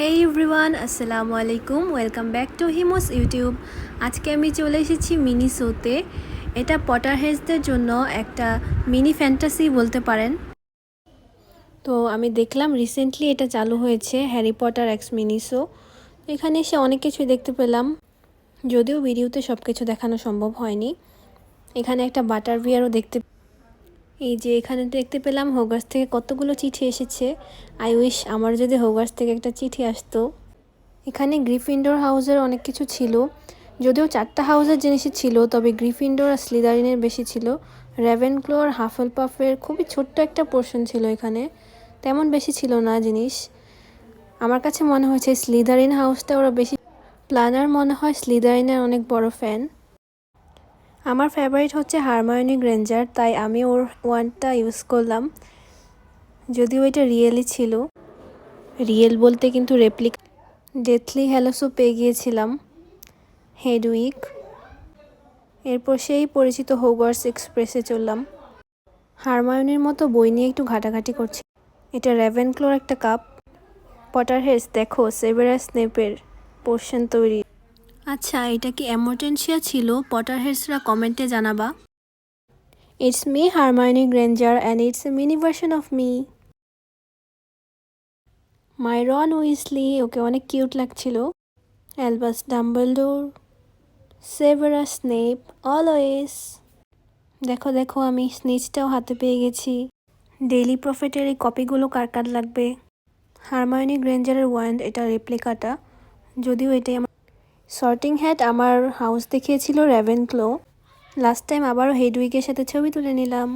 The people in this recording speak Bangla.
হেই এভরিওয়ান, আসসালামু আলাইকুম। ওয়েলকাম ব্যাক টু হিমোস ইউটিউব। আজকে আমি চলে এসেছি মিনি শোতে। এটা পটারহেডসদের জন্য একটা মিনি ফ্যান্টাসি বলতে পারেন। তো আমি দেখলাম রিসেন্টলি এটা চালু হয়েছে, Harry Potter x mini show. এখানে এসে অনেক কিছুই দেখতে পেলাম, যদিও ভিডিওতে সব কিছু দেখানো সম্ভব হয়নি। এখানে একটা বাটার বিয়ারও এই যে এখানে দেখতে পেলাম হোগার্স থেকে কতগুলো চিঠি এসেছে। আই উইশ আমার যদি হোগার্স থেকে একটা চিঠি আসতো। এখানে গ্রিফিন্ডর হাউসের অনেক কিছু ছিল, যদিও 4টা হাউসের জিনিসই ছিল, তবে গ্রিফিন্ডর আর স্লিদারিনের বেশি ছিল। রেভেনক্লো আর হাফেলপাফের খুবই ছোট্ট একটা পোর্শন ছিল, এখানে তেমন বেশি ছিল না জিনিস। আমার কাছে মনে হয়েছে স্লিদারিন হাউসটা ওরা বেশি প্ল্যানার, মনে হয় স্লিদারিনের অনেক বড় ফ্যান। আমার ফেভারিট হচ্ছে হারমায়োনি গ্রেঞ্জার, তাই আমি ওর ওয়ানটা ইউজ করলাম, যদিও এটা রিয়েলই ছিল। রিয়েল বলতে কিন্তু রেপ্লিকা। ডেথলি হ্যালোসও পেয়ে গিয়েছিলাম, হেডউইক। এরপর সেই পরিচিত হোগওয়ার্টস এক্সপ্রেসে চললাম। হারমায়োনির মতো বই নিয়ে একটু ঘাটাঘাটি করছি। এটা রেভেনক্লোর একটা কাপ। পটারহেডস দেখো, সেভেরাস স্নেপের পোর্শন তৈরি। আচ্ছা, এটা কি অ্যামোটেনশিয়া ছিল? পটারহেডসরা কমেন্টে জানাবা। It's me Hermione Granger and it's a mini version of me. My Ron Weasley, okay অনেক কিউট লাগছিল। Albus Dumbledore, Severus Snape, always. দেখো দেখো, আমি স্নিচটাও হাতে পেয়ে গেছি। ডেইলি প্রফিটের এই কপিগুলো কার কার লাগবে? হারমায়োনি গ্রেঞ্জারের ওয়ান্ড, এটা রেপ্লিকাটা, যদিও এটাই আমার। সর্টিং হ্যাট আমার হাউস দেখিয়েছিল রেভেনক্লো। লাস্ট টাইম আবারও হেডউইকের সাথে ছবি তুলে নিলাম।